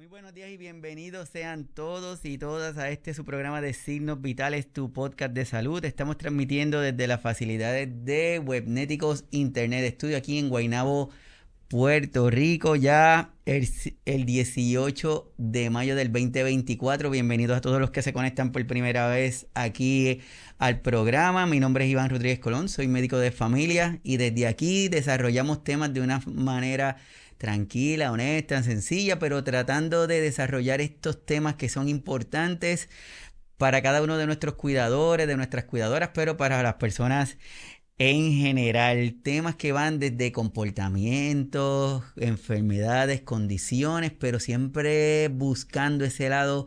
Buenos días y bienvenidos sean todos y todas a su programa de Signos Vitales, tu podcast de salud. Estamos transmitiendo desde las facilidades de Webnéticos Internet Studio aquí en Guaynabo, Puerto Rico, ya el 18 de mayo del 2024. Bienvenidos a todos los que se conectan por primera vez aquí al programa. Mi nombre es Iván Rodríguez Colón, soy médico de familia y desde aquí desarrollamos temas de una manera tranquila, honesta, sencilla, pero tratando de desarrollar estos temas que son importantes para cada uno de nuestros cuidadores, de nuestras cuidadoras, pero para las personas en general, temas que van desde comportamientos, enfermedades, condiciones, pero siempre buscando ese lado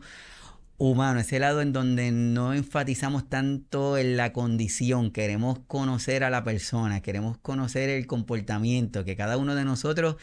humano, ese lado en donde no enfatizamos tanto en la condición, queremos conocer a la persona, queremos conocer el comportamiento, que cada uno de nosotros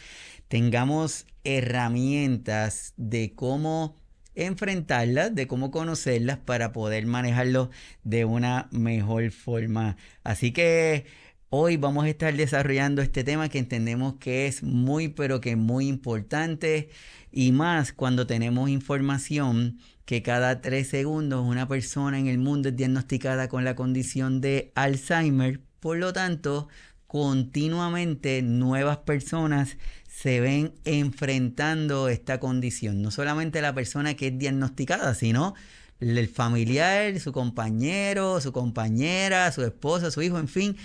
tengamos herramientas de cómo enfrentarlas, de cómo conocerlas para poder manejarlo de una mejor forma. Así que hoy vamos a estar desarrollando este tema que entendemos que es muy, pero que muy importante y más cuando tenemos información que cada 3 segundos una persona en el mundo es diagnosticada con la condición de Alzheimer. Por lo tanto, continuamente nuevas personas se ven enfrentando esta condición. No solamente la persona que es diagnosticada, sino el familiar, su compañero, su compañera, su esposa, su hijo, en fin,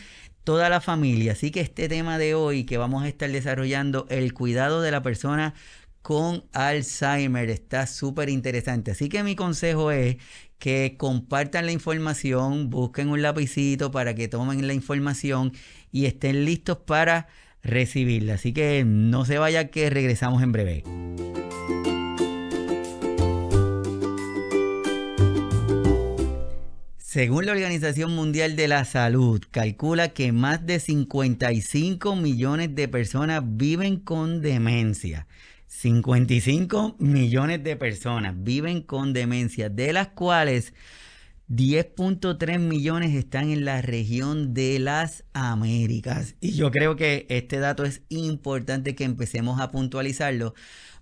toda la familia. Así que este tema de hoy que vamos a estar desarrollando, el cuidado de la persona con Alzheimer, está súper interesante. Así que mi consejo es que compartan la información, busquen un lapicito para que tomen la información y estén listos para recibirla. Así que no se vaya, que regresamos en breve. Según la Organización Mundial de la Salud, calcula que más de 55 millones de personas viven con demencia. 55 millones de personas viven con demencia, de las cuales 10.3 millones están en la región de las Américas. Y yo creo que este dato es importante que empecemos a puntualizarlo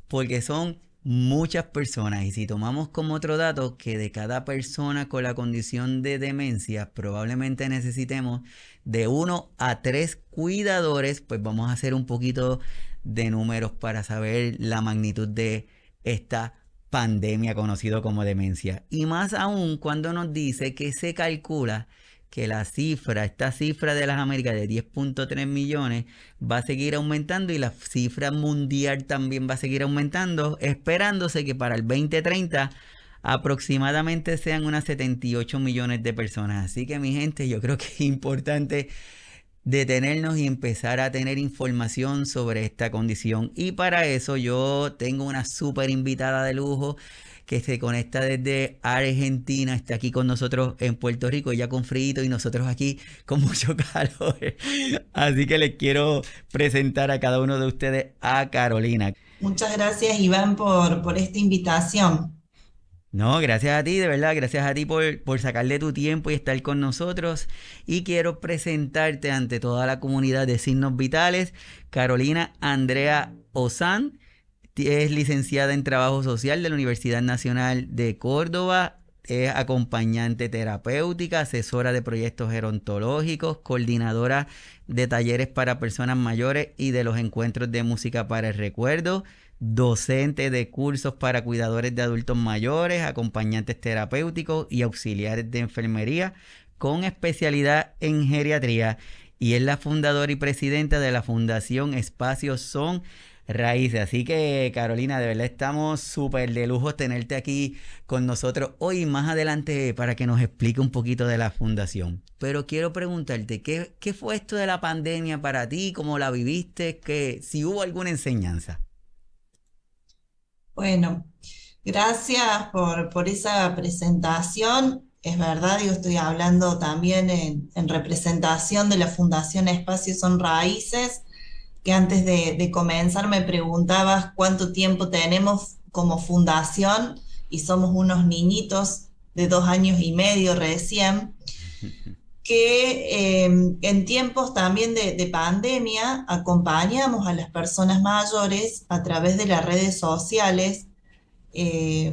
porque son muchas personas. Y si tomamos como otro dato que de cada persona con la condición de demencia probablemente necesitemos de 1 a 3 cuidadores, pues vamos a hacer un poquito de números para saber la magnitud de esta pandemia conocido como demencia. Y más aún cuando nos dice que se calcula que esta cifra de las Américas de 10.3 millones va a seguir aumentando y la cifra mundial también va a seguir aumentando, esperándose que para el 2030 aproximadamente sean unas 78 millones de personas. Así que mi gente, yo creo que es importante detenernos y empezar a tener información sobre esta condición. Y para eso yo tengo una súper invitada de lujo que se conecta desde Argentina, está aquí con nosotros en Puerto Rico, ella con frío y nosotros aquí con mucho calor. Así que les quiero presentar a cada uno de ustedes a Carolina. Muchas gracias, Iván, por esta invitación. No, gracias a ti, de verdad, gracias a ti por sacarle tu tiempo y estar con nosotros. Y quiero presentarte ante toda la comunidad de Signos Vitales, Carolina Andrea Ozán. Es licenciada en Trabajo Social de la Universidad Nacional de Córdoba. Es acompañante terapéutica, asesora de proyectos gerontológicos, coordinadora de talleres para personas mayores y de los encuentros de música para el recuerdo, docente de cursos para cuidadores de adultos mayores, acompañantes terapéuticos y auxiliares de enfermería con especialidad en geriatría, y es la fundadora y presidenta de la Fundación Espacios Son Raíces. Así que Carolina, de verdad estamos súper de lujo tenerte aquí con nosotros hoy y más adelante para que nos explique un poquito de la fundación. Pero quiero preguntarte, ¿qué fue esto de la pandemia para ti? ¿Cómo la viviste? Si hubo alguna enseñanza. Bueno, gracias por esa presentación. Es verdad, yo estoy hablando también en representación de la Fundación Espacios Son Raíces, que antes de comenzar me preguntabas cuánto tiempo tenemos como fundación y somos unos niñitos de 2 años y medio recién. Que en tiempos también de pandemia acompañamos a las personas mayores a través de las redes sociales,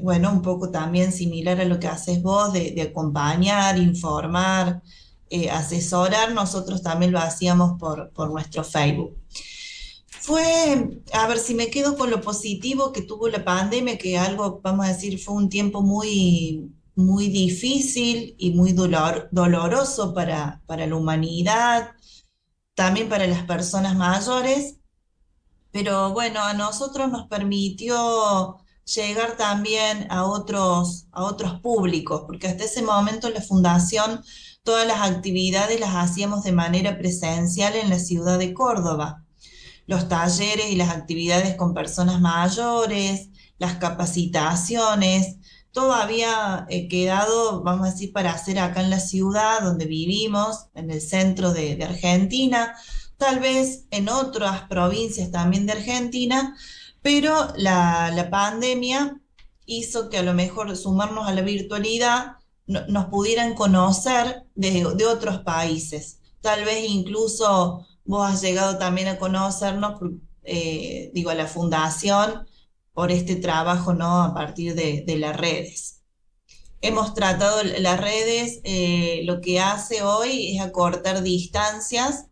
bueno, un poco también similar a lo que haces vos, de acompañar, informar, asesorar, nosotros también lo hacíamos por nuestro Facebook. Fue, a ver, si me quedo con lo positivo que tuvo la pandemia, que algo, vamos a decir, fue un tiempo muy difícil y muy doloroso para la humanidad, también para las personas mayores, pero bueno, a nosotros nos permitió llegar también a otros públicos, porque hasta ese momento la fundación, todas las actividades las hacíamos de manera presencial en la ciudad de Córdoba, los talleres y las actividades con personas mayores, las capacitaciones, todo había quedado, vamos a decir, para hacer acá en la ciudad donde vivimos, en el centro de Argentina, tal vez en otras provincias también de Argentina, pero la pandemia hizo que a lo mejor sumarnos a la virtualidad nos pudieran conocer de otros países. Tal vez incluso vos has llegado también a conocernos, digo, a la fundación por este trabajo, ¿no? A partir de las redes. Hemos tratado las redes, lo que hace hoy es acortar distancias,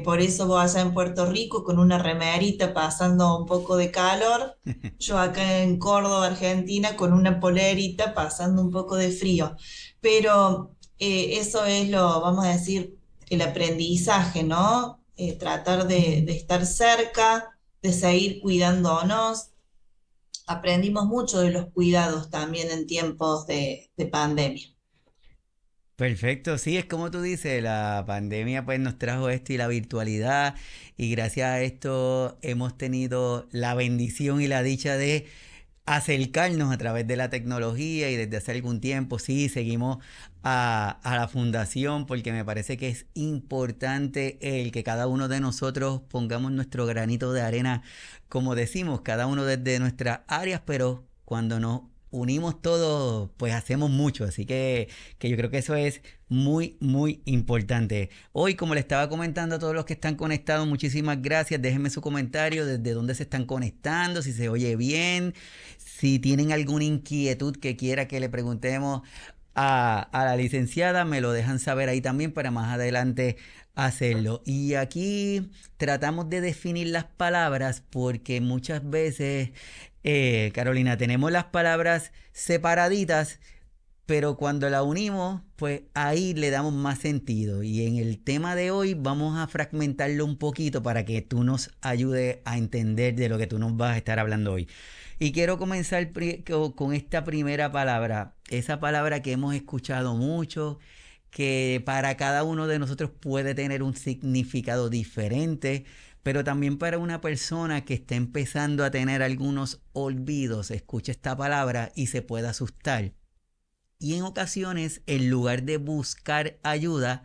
por eso vos allá en Puerto Rico con una remerita pasando un poco de calor, yo acá en Córdoba, Argentina, con una polerita pasando un poco de frío. Pero eso es lo, vamos a decir, el aprendizaje, ¿no? Tratar de estar cerca, de seguir cuidándonos. Aprendimos mucho de los cuidados también en tiempos de pandemia. Perfecto, sí, es como tú dices, la pandemia pues nos trajo esto y la virtualidad y gracias a esto hemos tenido la bendición y la dicha de acercarnos a través de la tecnología y desde hace algún tiempo sí seguimos a la fundación porque me parece que es importante el que cada uno de nosotros pongamos nuestro granito de arena, como decimos, cada uno desde nuestras áreas, pero cuando nos unimos todos, pues hacemos mucho, así que yo creo que eso es muy importante. Hoy, como le estaba comentando a todos los que están conectados, muchísimas gracias, déjenme su comentario desde dónde se están conectando, si se oye bien, si tienen alguna inquietud que quiera que le preguntemos a la licenciada, me lo dejan saber ahí también para más adelante hacerlo. Y aquí tratamos de definir las palabras porque muchas veces, Carolina, tenemos las palabras separaditas, pero cuando la unimos, pues ahí le damos más sentido. Y en el tema de hoy vamos a fragmentarlo un poquito para que tú nos ayudes a entender de lo que tú nos vas a estar hablando hoy. Y quiero comenzar con esta primera palabra, esa palabra que hemos escuchado mucho, que para cada uno de nosotros puede tener un significado diferente, pero también para una persona que está empezando a tener algunos olvidos, escucha esta palabra y se puede asustar. Y en ocasiones, en lugar de buscar ayuda,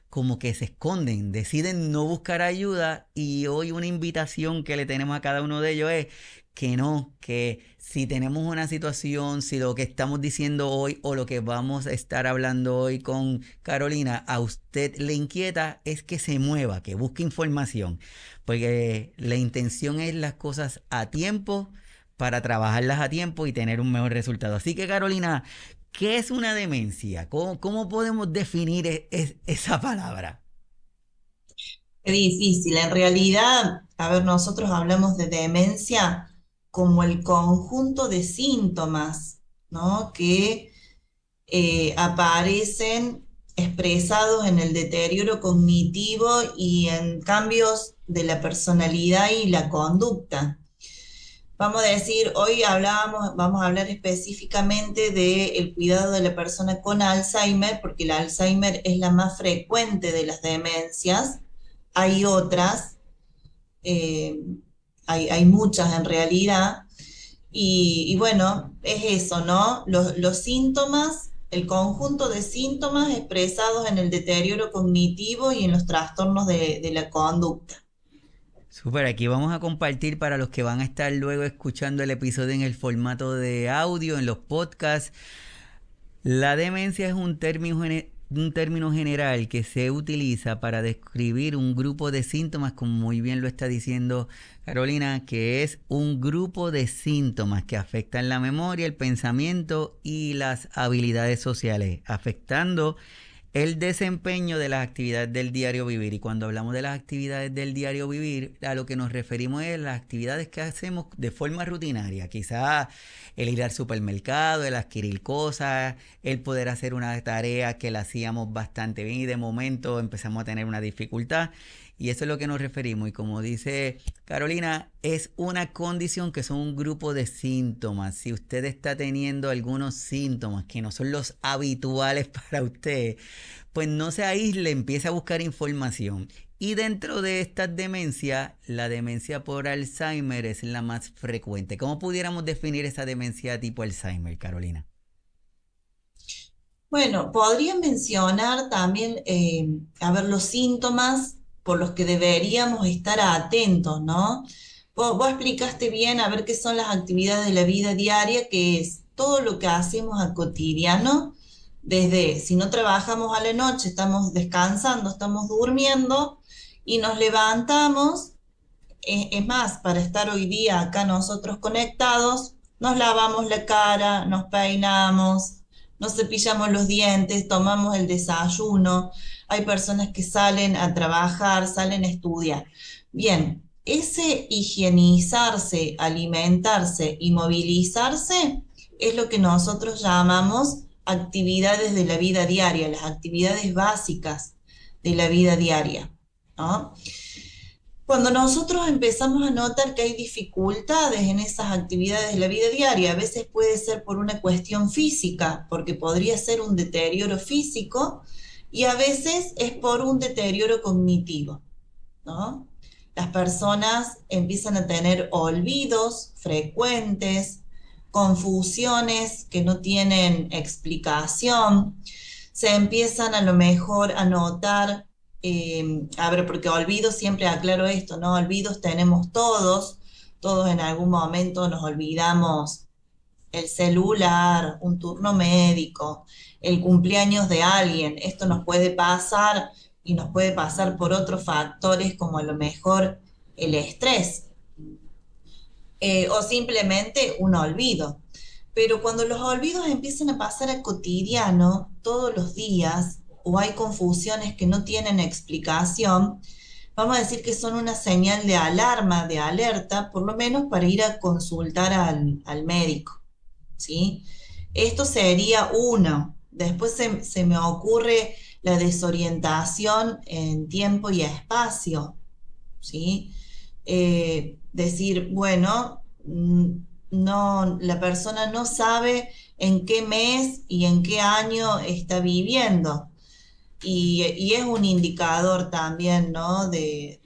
como que se esconden, deciden no buscar ayuda y hoy una invitación que le tenemos a cada uno de ellos es que no, que si tenemos una situación, si lo que estamos diciendo hoy o lo que vamos a estar hablando hoy con Carolina a usted le inquieta, es que se mueva, que busque información, porque la intención es las cosas a tiempo para trabajarlas a tiempo y tener un mejor resultado. Así que Carolina, ¿qué es una demencia? ¿Cómo podemos definir esa palabra? Es difícil, en realidad, a ver, nosotros hablamos de demencia como el conjunto de síntomas, ¿no? Que aparecen expresados en el deterioro cognitivo y en cambios de la personalidad y la conducta. Vamos a decir, hoy hablábamos, vamos a hablar específicamente del cuidado de la persona con Alzheimer, porque el Alzheimer es la más frecuente de las demencias. Hay otras, eh, hay muchas en realidad, y bueno, es eso, ¿no? Los síntomas, el conjunto de síntomas expresados en el deterioro cognitivo y en los trastornos de la conducta. Súper, aquí vamos a compartir para los que van a estar luego escuchando el episodio en el formato de audio, en los podcasts. La demencia es un un término general que se utiliza para describir un grupo de síntomas, como muy bien lo está diciendo Carolina, que es un grupo de síntomas que afectan la memoria, el pensamiento y las habilidades sociales, afectando el desempeño de las actividades del diario vivir. Y cuando hablamos de las actividades del diario vivir, a lo que nos referimos es las actividades que hacemos de forma rutinaria. Quizás el ir al supermercado, el adquirir cosas, el poder hacer una tarea que la hacíamos bastante bien y de momento empezamos a tener una dificultad. Y eso es lo que nos referimos. Y como dice Carolina, es una condición que son un grupo de síntomas. Si usted está teniendo algunos síntomas que no son los habituales para usted, pues no se aísle, empiece a buscar información. Y dentro de estas demencias, la demencia por Alzheimer es la más frecuente. ¿Cómo pudiéramos definir esa demencia tipo Alzheimer, Carolina? Bueno, podría mencionar también, a ver, los síntomas por los que deberíamos estar atentos, ¿no? Vos explicaste bien, a ver, qué son las actividades de la vida diaria, que es todo lo que hacemos a cotidiano, desde si no trabajamos a la noche, estamos descansando, estamos durmiendo y nos levantamos. Es más, para estar hoy día acá nosotros conectados, nos lavamos la cara, nos peinamos, nos cepillamos los dientes, tomamos el desayuno. Hay personas que salen a trabajar, salen a estudiar. Bien, ese higienizarse, alimentarse y movilizarse es lo que nosotros llamamos actividades de la vida diaria, las actividades básicas de la vida diaria, ¿no? Cuando nosotros empezamos a notar que hay dificultades en esas actividades de la vida diaria, a veces puede ser por una cuestión física, porque podría ser un deterioro físico, y a veces es por un deterioro cognitivo, ¿no? Las personas empiezan a tener olvidos frecuentes, confusiones que no tienen explicación, se empiezan a lo mejor a notar, a ver, porque olvidos, siempre aclaro esto, ¿no? Olvidos tenemos todos, todos en algún momento nos olvidamos el celular, un turno médico, el cumpleaños de alguien. Esto nos puede pasar y nos puede pasar por otros factores como a lo mejor el estrés, o simplemente un olvido. Pero cuando los olvidos empiezan a pasar a cotidiano todos los días o hay confusiones que no tienen explicación, vamos a decir que son una señal de alarma, de alerta, por lo menos para ir a consultar al médico, ¿sí? Esto sería uno. Después se me ocurre la desorientación en tiempo y espacio, ¿sí? Decir, bueno, no, la persona no sabe en qué mes y en qué año está viviendo. Y es un indicador también, ¿no? De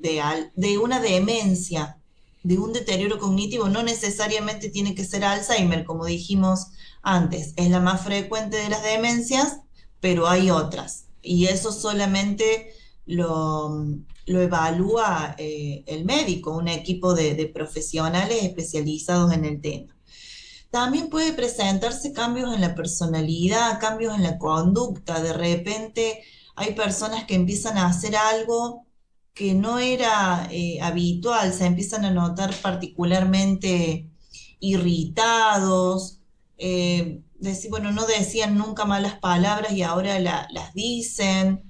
una demencia, de un deterioro cognitivo. No necesariamente tiene que ser Alzheimer, como dijimos antes. Es la más frecuente de las demencias, pero hay otras. Y eso solamente lo evalúa el médico, un equipo de profesionales especializados en el tema. También puede presentarse cambios en la personalidad, cambios en la conducta. De repente hay personas que empiezan a hacer algo que no era habitual, se empiezan a notar particularmente irritados, decir, bueno, no decían nunca malas palabras y ahora las dicen.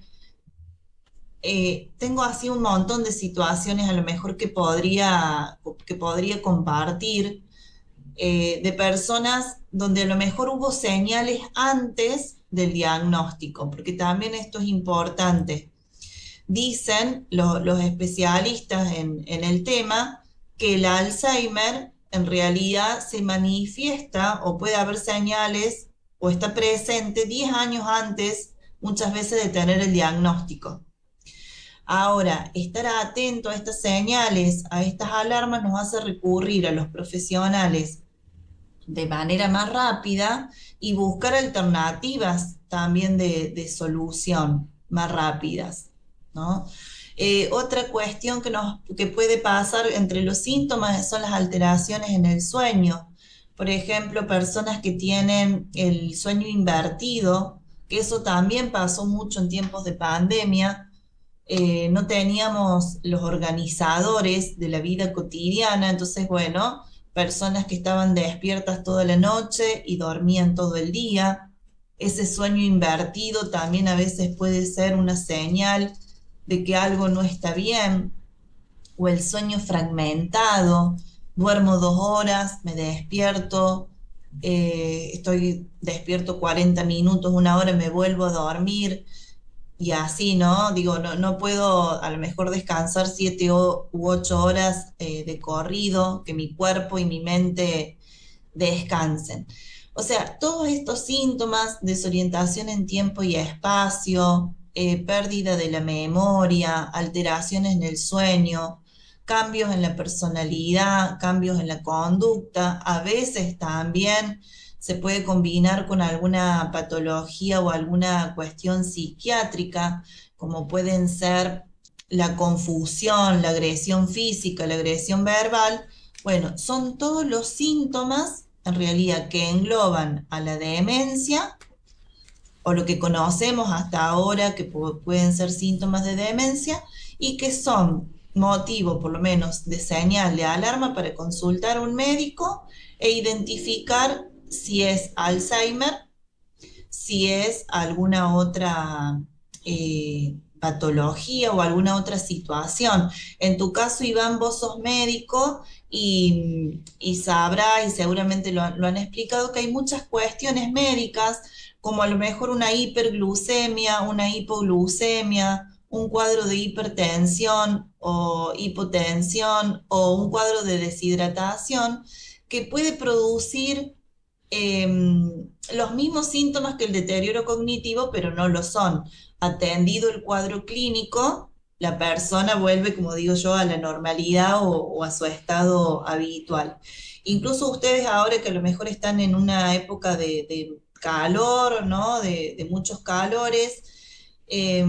Tengo así un montón de situaciones a lo mejor que podría compartir, de personas donde a lo mejor hubo señales antes del diagnóstico, porque también esto es importante. Dicen los especialistas en el tema que el Alzheimer en realidad se manifiesta o puede haber señales o está presente 10 años antes muchas veces de tener el diagnóstico. Ahora, estar atento a estas señales, a estas alarmas, nos hace recurrir a los profesionales de manera más rápida y buscar alternativas también de solución más rápidas, ¿no? Otra cuestión que puede pasar entre los síntomas son las alteraciones en el sueño. Por ejemplo, personas que tienen el sueño invertido, que eso también pasó mucho en tiempos de pandemia. No teníamos los organizadores de la vida cotidiana, entonces, bueno, personas que estaban despiertas toda la noche y dormían todo el día. Ese sueño invertido también a veces puede ser una señal de que algo no está bien, o el sueño fragmentado, duermo 2 horas, me despierto, estoy despierto 40 minutos, 1 hora, me vuelvo a dormir y así, ¿no? Digo, no puedo a lo mejor descansar 7 u 8 horas de corrido, que mi cuerpo y mi mente descansen. O sea, todos estos síntomas, desorientación en tiempo y espacio, pérdida de la memoria, alteraciones en el sueño, cambios en la personalidad, cambios en la conducta, a veces también se puede combinar con alguna patología o alguna cuestión psiquiátrica, como pueden ser la confusión, la agresión física, la agresión verbal. Bueno, son todos los síntomas en realidad que engloban a la demencia o lo que conocemos hasta ahora que pueden ser síntomas de demencia y que son motivo por lo menos de señal de alarma para consultar a un médico e identificar si es Alzheimer, si es alguna otra patología o alguna otra situación. En tu caso, Iván, vos sos médico y sabrá, y seguramente lo han explicado, que hay muchas cuestiones médicas, como a lo mejor una hiperglucemia, una hipoglucemia, un cuadro de hipertensión o hipotensión o un cuadro de deshidratación que puede producir eh, los mismos síntomas que el deterioro cognitivo, pero no lo son. Atendido el cuadro clínico, la persona vuelve, como digo yo, a la normalidad o a su estado habitual. Incluso ustedes ahora que a lo mejor están en una época de calor, ¿no? De muchos calores. eh,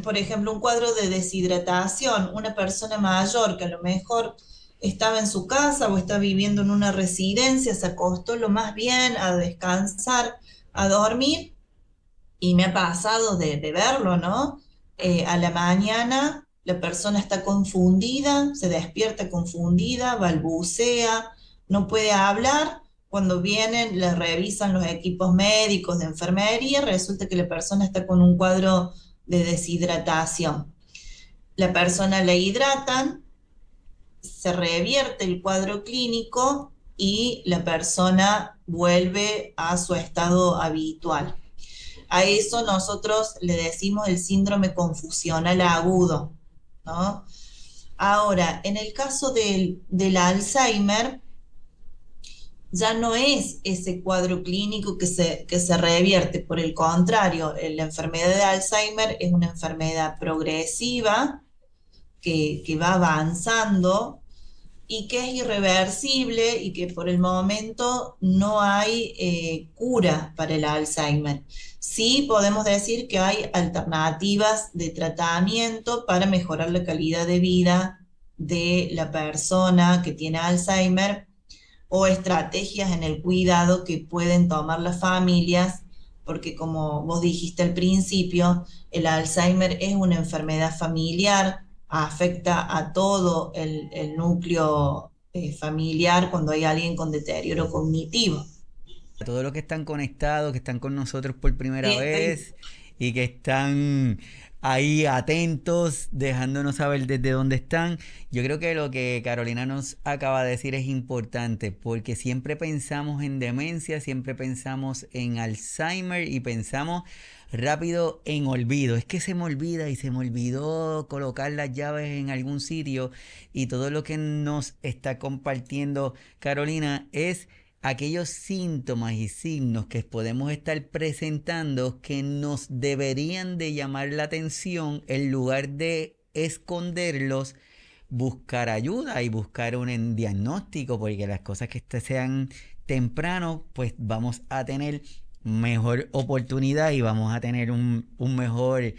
por ejemplo, un cuadro de deshidratación, una persona mayor que a lo mejor estaba en su casa o está viviendo en una residencia, se acostó lo más bien a descansar, a dormir, y me ha pasado de verlo, ¿no? A la mañana la persona está confundida, se despierta confundida, balbucea, no puede hablar. Cuando vienen, le revisan los equipos médicos de enfermería, resulta que la persona está con un cuadro de deshidratación. La persona la hidratan, se revierte el cuadro clínico y la persona vuelve a su estado habitual. A eso nosotros le decimos el síndrome confusional agudo, ¿no? Ahora, en el caso del Alzheimer, ya no es ese cuadro clínico que se revierte, por el contrario, la enfermedad de Alzheimer es una enfermedad progresiva que va avanzando y que es irreversible y que por el momento no hay cura para el Alzheimer. Sí podemos decir que hay alternativas de tratamiento para mejorar la calidad de vida de la persona que tiene Alzheimer o estrategias en el cuidado que pueden tomar las familias, porque como vos dijiste al principio, el Alzheimer es una enfermedad familiar, afecta a todo el núcleo familiar cuando hay alguien con deterioro cognitivo. A todos los que están conectados, que están con nosotros por primera Estoy vez y que están ahí atentos, dejándonos saber desde dónde están. Yo creo que lo que Carolina nos acaba de decir es importante porque siempre pensamos en demencia, siempre pensamos en Alzheimer y pensamos rápido en olvido. Es que se me olvida y se me olvidó colocar las llaves en algún sitio y todo lo que nos está compartiendo Carolina es aquellos síntomas y signos que podemos estar presentando que nos deberían de llamar la atención en lugar de esconderlos, buscar ayuda y buscar un diagnóstico, porque las cosas que sean temprano, pues vamos a tener mejor oportunidad y vamos a tener un mejor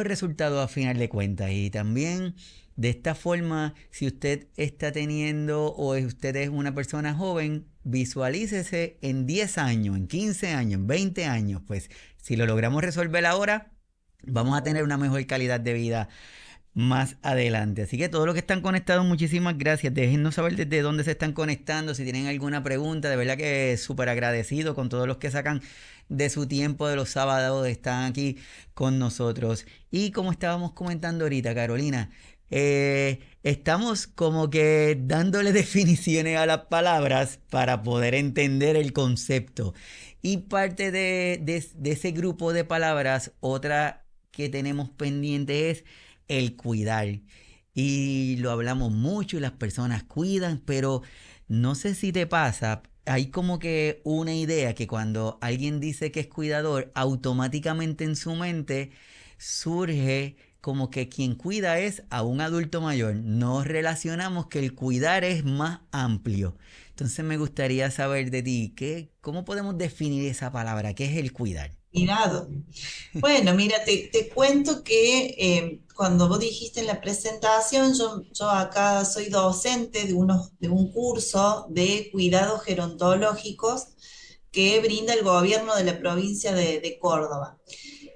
resultado a final de cuentas. Y también De esta forma, si usted está teniendo o usted es una persona joven, visualícese en 10 años, en 15 años, en 20 años. Pues si lo logramos resolver ahora, vamos a tener una mejor calidad de vida más adelante. Así que todos los que están conectados, muchísimas gracias. Déjennos saber desde dónde se están conectando, si tienen alguna pregunta. De verdad que súper agradecido con todos los que sacan de su tiempo de los sábados, están aquí con nosotros. Y como estábamos comentando ahorita, Carolina, estamos como que dándole definiciones a las palabras para poder entender el concepto. Y parte de ese grupo de palabras, otra que tenemos pendiente es el cuidar. Y lo hablamos mucho y las personas cuidan, pero no sé si te pasa, hay como que una idea que cuando alguien dice que es cuidador, automáticamente en su mente surge como que quien cuida es a un adulto mayor. No relacionamos que el cuidar es más amplio. Entonces me gustaría saber de ti, ¿cómo podemos definir esa palabra? ¿Qué es el cuidar? Cuidado. Bueno, mira, te cuento que cuando vos dijiste en la presentación, yo acá soy docente de un curso de cuidados gerontológicos que brinda el gobierno de la provincia de Córdoba.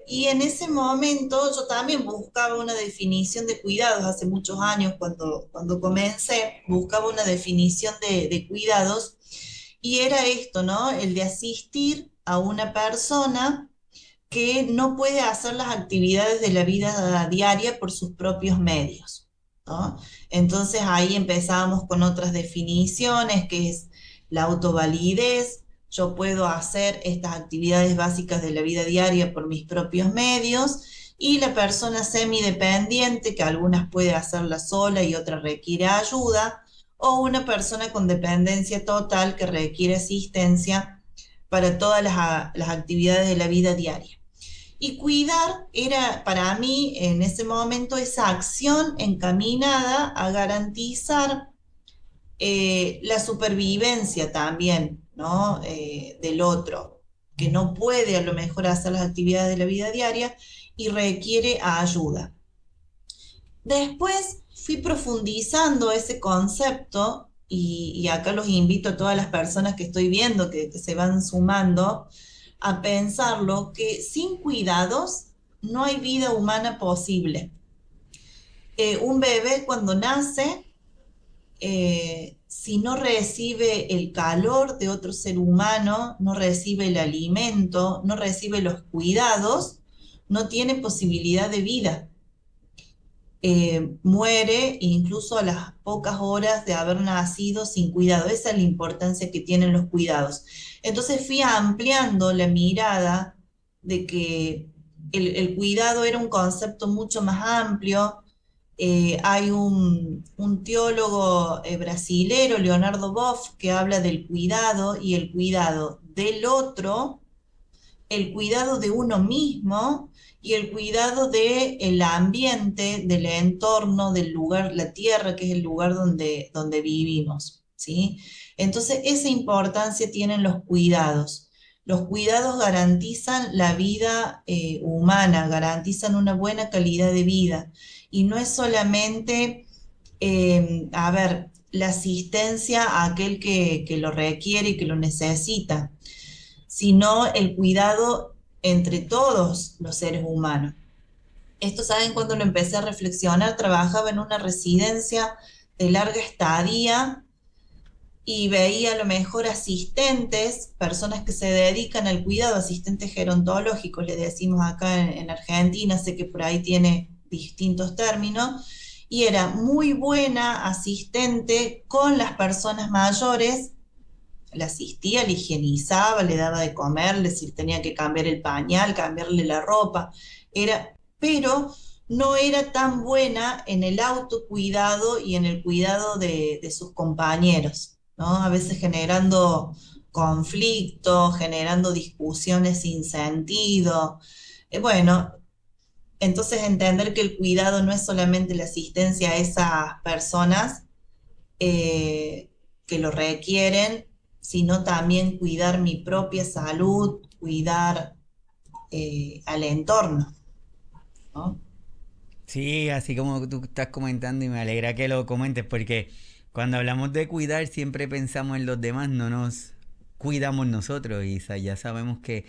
Y en ese momento yo también buscaba una definición de cuidados, hace muchos años cuando comencé, buscaba una definición de cuidados y era esto, ¿no? El de asistir a una persona que no puede hacer las actividades de la vida diaria por sus propios medios, ¿no? Entonces ahí empezábamos con otras definiciones, que es la autovalidez. Yo puedo hacer estas actividades básicas de la vida diaria por mis propios medios, y la persona semidependiente, que algunas puede hacerla sola y otras requiere ayuda, o una persona con dependencia total que requiere asistencia para todas las actividades de la vida diaria. Y cuidar era para mí en ese momento esa acción encaminada a garantizar la supervivencia también, ¿no? Del otro, que no puede a lo mejor hacer las actividades de la vida diaria y requiere ayuda. Después fui profundizando ese concepto y acá los invito a todas las personas que estoy viendo que se van sumando a pensarlo, que sin cuidados no hay vida humana posible. Un bebé cuando nace, si no recibe el calor de otro ser humano, no recibe el alimento, no recibe los cuidados, no tiene posibilidad de vida. Muere incluso a las pocas horas de haber nacido sin cuidado. Esa es la importancia que tienen los cuidados. Entonces fui ampliando la mirada de que el cuidado era un concepto mucho más amplio. Hay un teólogo brasilero, Leonardo Boff, que habla del cuidado y el cuidado del otro, el cuidado de uno mismo y el cuidado del ambiente, del entorno, del lugar, la tierra, que es el lugar donde vivimos, ¿sí? Entonces, esa importancia tienen los cuidados. Los cuidados garantizan la vida humana, garantizan una buena calidad de vida. Y no es solamente, la asistencia a aquel que lo requiere y que lo necesita, sino el cuidado entre todos los seres humanos. Esto, ¿saben? Cuando lo empecé a reflexionar, trabajaba en una residencia de larga estadía y veía a lo mejor asistentes, personas que se dedican al cuidado, asistentes gerontológicos, le decimos acá en Argentina, sé que por ahí tiene distintos términos, y era muy buena asistente con las personas mayores, la asistía, le higienizaba, le daba de comer, si tenía que cambiar el pañal, cambiarle la ropa, pero no era tan buena en el autocuidado y en el cuidado de sus compañeros, ¿no? A veces generando conflictos, generando discusiones sin sentido. Bueno, entonces entender que el cuidado no es solamente la asistencia a esas personas que lo requieren, sino también cuidar mi propia salud, cuidar al entorno, ¿no? Sí, así como tú estás comentando y me alegra que lo comentes porque cuando hablamos de cuidar siempre pensamos en los demás, no nos cuidamos nosotros y ya sabemos que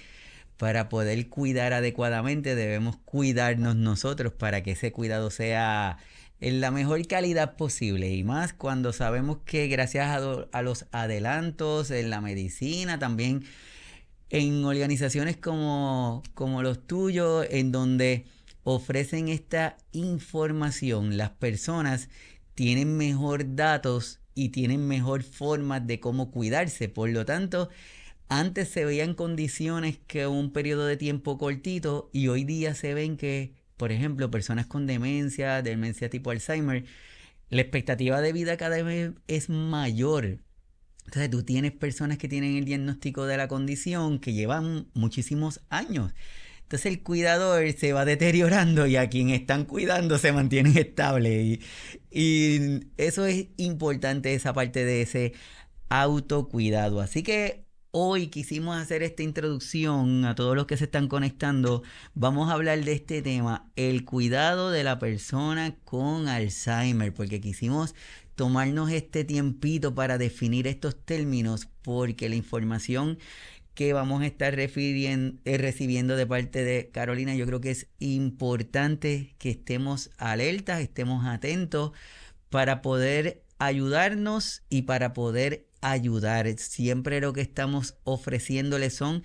para poder cuidar adecuadamente debemos cuidarnos nosotros para que ese cuidado sea en la mejor calidad posible y más cuando sabemos que gracias a los adelantos en la medicina, también en organizaciones como los tuyos, en donde ofrecen esta información, las personas tienen mejor datos y tienen mejor formas de cómo cuidarse. Por lo tanto, antes se veían condiciones que un periodo de tiempo cortito y hoy día se ven que, por ejemplo, personas con demencia, demencia tipo Alzheimer, la expectativa de vida cada vez es mayor. Entonces tú tienes personas que tienen el diagnóstico de la condición que llevan muchísimos años. Entonces el cuidador se va deteriorando y a quien están cuidando se mantienen estable. Y eso es importante, esa parte de ese autocuidado. Así que hoy quisimos hacer esta introducción a todos los que se están conectando. Vamos a hablar de este tema, el cuidado de la persona con Alzheimer, porque quisimos tomarnos este tiempito para definir estos términos, porque la información que vamos a estar recibiendo de parte de Carolina, yo creo que es importante que estemos alertas, estemos atentos para poder ayudarnos y para poder ayudar. Siempre lo que estamos ofreciéndole son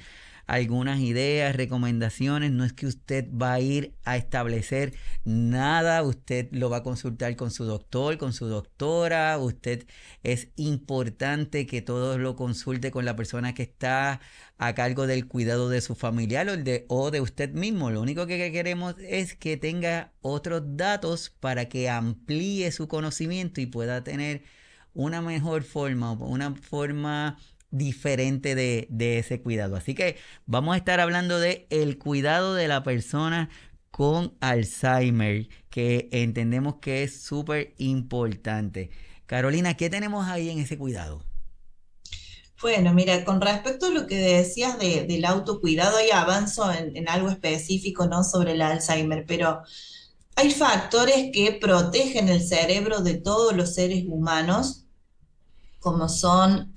algunas ideas, recomendaciones. No es que usted va a ir a establecer nada, usted lo va a consultar con su doctor, con su doctora. Usted es importante que todo lo consulte con la persona que está a cargo del cuidado de su familiar o de usted mismo. Lo único que queremos es que tenga otros datos para que amplíe su conocimiento y pueda tener una forma diferente de ese cuidado. Así que vamos a estar hablando de el cuidado de la persona con Alzheimer, que entendemos que es súper importante. Carolina, ¿qué tenemos ahí en ese cuidado? Bueno, mira, con respecto a lo que decías del autocuidado, ahí avanzo en algo específico, ¿no? Sobre el Alzheimer, pero hay factores que protegen el cerebro de todos los seres humanos, como son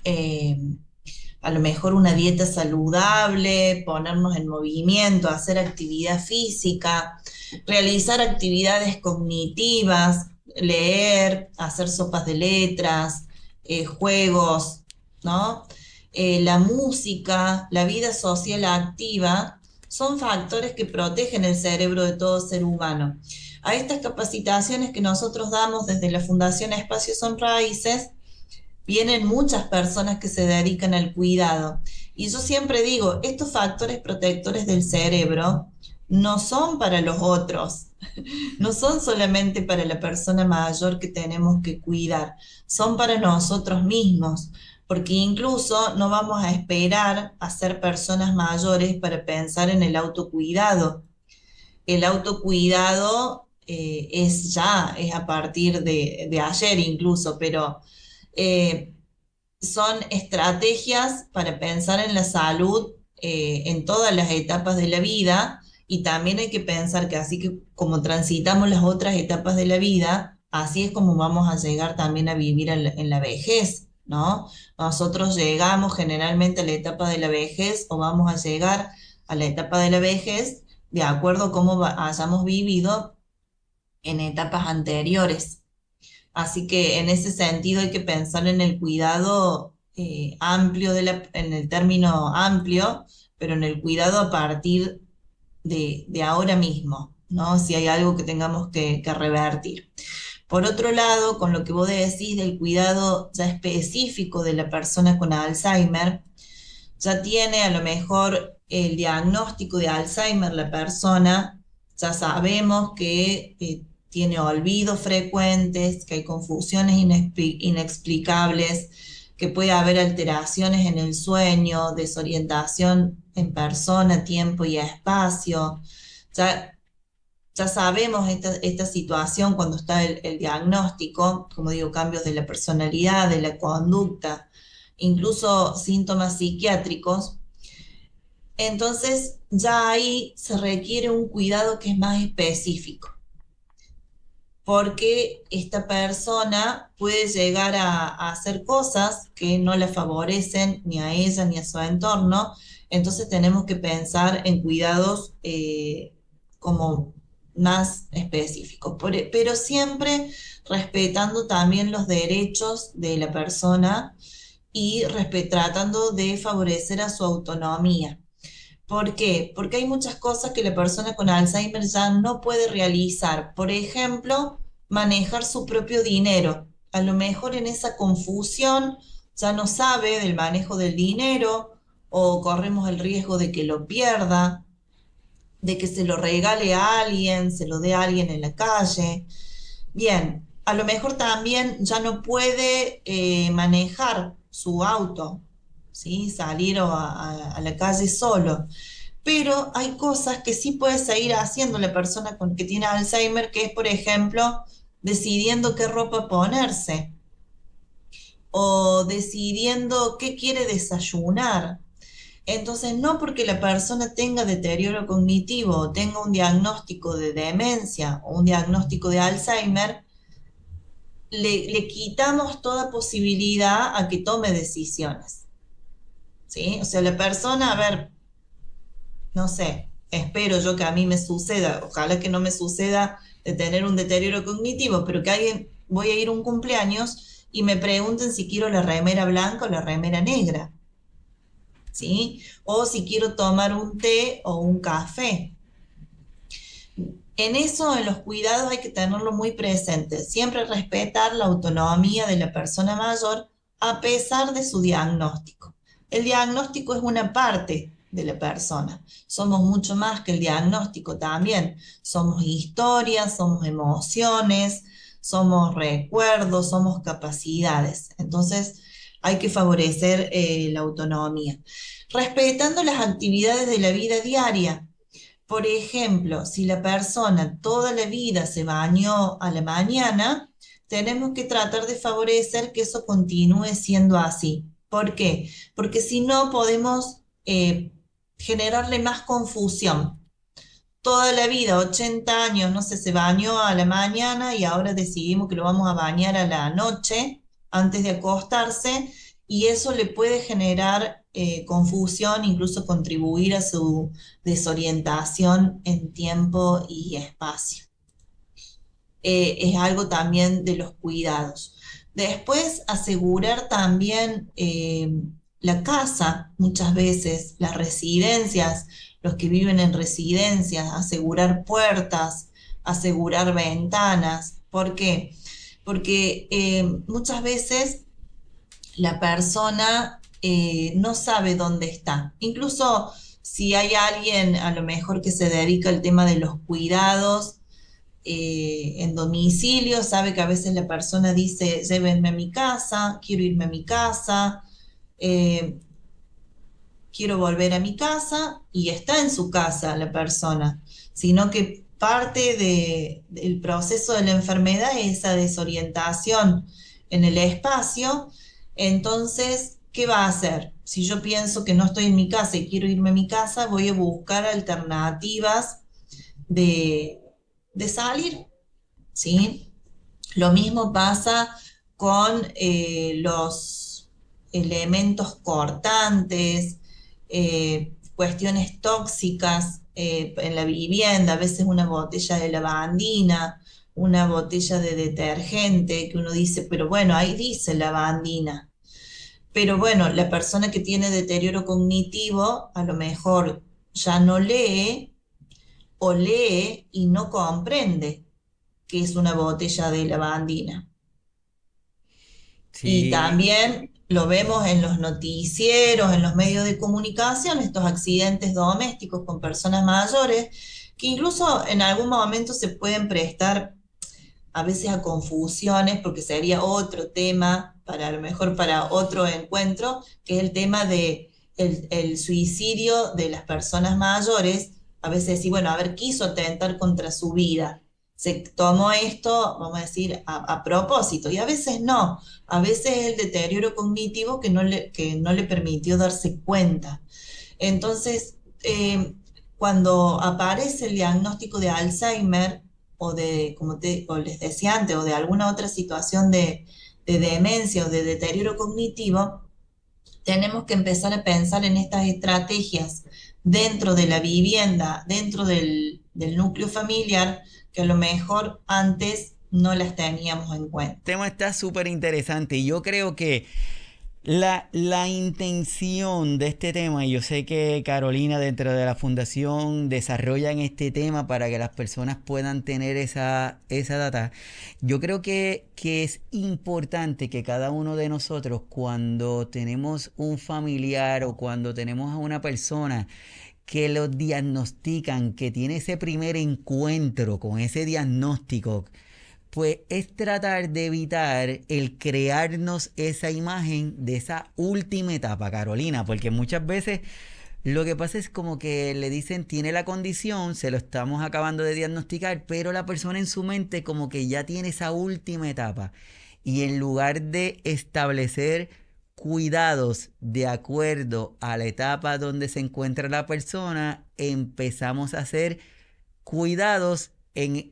a lo mejor una dieta saludable, ponernos en movimiento, hacer actividad física, realizar actividades cognitivas, leer, hacer sopas de letras, juegos, ¿no? La música, la vida social activa, son factores que protegen el cerebro de todo ser humano. A estas capacitaciones que nosotros damos desde la Fundación Espacios Son Raíces, vienen muchas personas que se dedican al cuidado. Y yo siempre digo, estos factores protectores del cerebro no son para los otros, no son solamente para la persona mayor que tenemos que cuidar, son para nosotros mismos, porque incluso no vamos a esperar a ser personas mayores para pensar en el autocuidado. El autocuidado es a partir de ayer incluso, pero eh, son estrategias para pensar en la salud en todas las etapas de la vida y también hay que pensar que así que como transitamos las otras etapas de la vida, así es como vamos a llegar también a vivir en la vejez, ¿no? Nosotros llegamos generalmente a la etapa de la vejez o vamos a llegar a la etapa de la vejez de acuerdo a cómo hayamos vivido en etapas anteriores. Así que en ese sentido hay que pensar en el cuidado amplio, en el término amplio, pero en el cuidado a partir de ahora mismo, ¿no? Si hay algo que tengamos que revertir. Por otro lado, con lo que vos decís del cuidado ya específico de la persona con Alzheimer, ya tiene a lo mejor el diagnóstico de Alzheimer la persona, ya sabemos que tiene olvidos frecuentes, que hay confusiones inexplicables, que puede haber alteraciones en el sueño, desorientación en persona, tiempo y espacio. Ya, ya sabemos esta situación cuando está el diagnóstico, como digo, cambios de la personalidad, de la conducta, incluso síntomas psiquiátricos. Entonces ya ahí se requiere un cuidado que es más específico. porque esta persona puede llegar a hacer cosas que no la favorecen ni a ella ni a su entorno. Entonces tenemos que pensar en cuidados como más específicos, pero siempre respetando también los derechos de la persona y tratando de favorecer a su autonomía. ¿Por qué? Porque hay muchas cosas que la persona con Alzheimer ya no puede realizar. Por ejemplo, manejar su propio dinero. A lo mejor en esa confusión ya no sabe del manejo del dinero o corremos el riesgo de que lo pierda, de que se lo regale a alguien, se lo dé a alguien en la calle. Bien, a lo mejor también ya no puede manejar su auto, ¿sí? Salir a la calle solo. Pero hay cosas que sí puede seguir haciendo la persona que tiene Alzheimer, que es, por ejemplo, decidiendo qué ropa ponerse o decidiendo qué quiere desayunar. Entonces, no porque la persona tenga deterioro cognitivo o tenga un diagnóstico de demencia o un diagnóstico de Alzheimer, le quitamos toda posibilidad a que tome decisiones. ¿Sí? O sea, la persona, a ver, no sé, espero yo que a mí me suceda, ojalá que no me suceda de tener un deterioro cognitivo, pero que alguien, voy a ir a un cumpleaños y me pregunten si quiero la remera blanca o la remera negra, ¿sí? O si quiero tomar un té o un café. En eso, en los cuidados hay que tenerlo muy presente, siempre respetar la autonomía de la persona mayor a pesar de su diagnóstico. El diagnóstico es una parte de la persona, somos mucho más que el diagnóstico también, somos historias, somos emociones, somos recuerdos, somos capacidades, entonces hay que favorecer la autonomía, respetando las actividades de la vida diaria. Por ejemplo, si la persona toda la vida se bañó a la mañana, tenemos que tratar de favorecer que eso continúe siendo así. ¿Por qué? Porque si no podemos generarle más confusión. Toda la vida, 80 años, no sé, se bañó a la mañana y ahora decidimos que lo vamos a bañar a la noche antes de acostarse y eso le puede generar confusión, incluso contribuir a su desorientación en tiempo y espacio. Es algo también de los cuidados. Después, asegurar también la casa, muchas veces las residencias, los que viven en residencias, asegurar puertas, asegurar ventanas. ¿Por qué? Porque muchas veces la persona no sabe dónde está. Incluso si hay alguien a lo mejor que se dedica al tema de los cuidados en domicilio, sabe que a veces la persona dice, llévenme a mi casa, quiero irme a mi casa, eh, quiero volver a mi casa, y está en su casa la persona, sino que parte del proceso de la enfermedad es esa desorientación en el espacio. Entonces, ¿qué va a hacer? Si yo pienso que no estoy en mi casa y quiero irme a mi casa, voy a buscar alternativas de, de salir, ¿sí? Lo mismo pasa con los elementos cortantes, cuestiones tóxicas en la vivienda, a veces una botella de lavandina, una botella de detergente, que uno dice, pero bueno, ahí dice lavandina. Pero bueno, la persona que tiene deterioro cognitivo a lo mejor ya no lee o lee y no comprende que es una botella de lavandina. Y Sí, también lo vemos en los noticieros, en los medios de comunicación, estos accidentes domésticos con personas mayores, que incluso en algún momento se pueden prestar a veces a confusiones, porque sería otro tema, para a lo mejor para otro encuentro, que es el tema de el suicidio de las personas mayores. A veces sí, bueno, a ver, quiso atentar contra su vida. Se tomó esto, vamos a decir, a propósito, y a veces no. A veces es el deterioro cognitivo que no le permitió darse cuenta. Entonces, cuando aparece el diagnóstico de Alzheimer, o de, o les decía antes, o de alguna otra situación de demencia o de deterioro cognitivo, tenemos que empezar a pensar en estas estrategias dentro de la vivienda, dentro del núcleo familiar, que a lo mejor antes no las teníamos en cuenta. El tema está súper interesante y yo creo que la intención de este tema, y yo sé que Carolina dentro de la fundación desarrollan este tema para que las personas puedan tener esa data, yo creo que es importante que cada uno de nosotros cuando tenemos un familiar o cuando tenemos a una persona que lo diagnostican, que tiene ese primer encuentro con ese diagnóstico, pues es tratar de evitar el crearnos esa imagen de esa última etapa, Carolina, porque muchas veces lo que pasa es como que le dicen tiene la condición, se lo estamos acabando de diagnosticar, pero la persona en su mente como que ya tiene esa última etapa. Y en lugar de establecer cuidados de acuerdo a la etapa donde se encuentra la persona, empezamos a hacer cuidados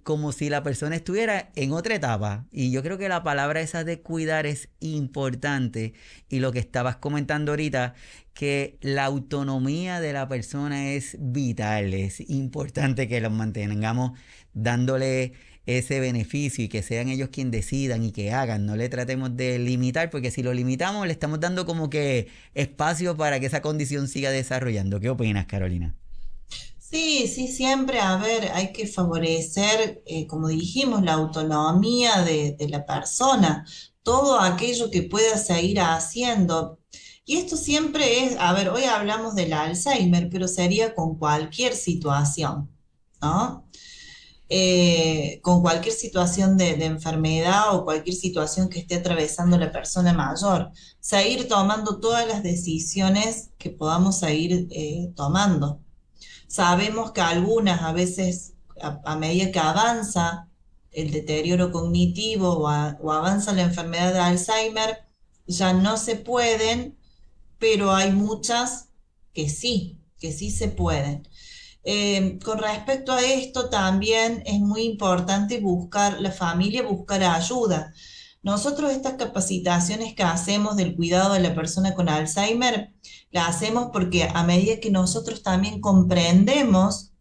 como si la persona estuviera en otra etapa. Y yo creo que la palabra esa de cuidar es importante. Y lo que estabas comentando ahorita, que la autonomía de la persona es vital. Es importante que los mantengamos dándole ese beneficio y que sean ellos quienes decidan y que hagan. No le tratemos de limitar, porque si lo limitamos, le estamos dando como que espacio para que esa condición siga desarrollando. ¿Qué opinas, Carolina? Sí, sí, siempre, a ver, hay que favorecer, como dijimos, la autonomía de la persona, todo aquello que pueda seguir haciendo. Y esto siempre es, a ver, hoy hablamos del Alzheimer, pero sería con cualquier situación, ¿no? Con cualquier situación de enfermedad o cualquier situación que esté atravesando la persona mayor. Seguir tomando todas las decisiones que podamos seguir tomando. Sabemos que algunas, a veces, a medida que avanza el deterioro cognitivo o avanza la enfermedad de Alzheimer, ya no se pueden, pero hay muchas que sí se pueden. Con respecto a esto, también es muy importante buscar, la familia, buscar ayuda. Nosotros estas capacitaciones que hacemos del cuidado de la persona con Alzheimer, las hacemos porque a medida que nosotros también comprendemos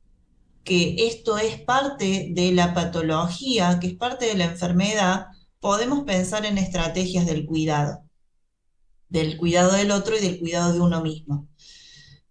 que esto es parte de la patología, que es parte de la enfermedad, podemos pensar en estrategias del cuidado del otro y del cuidado de uno mismo.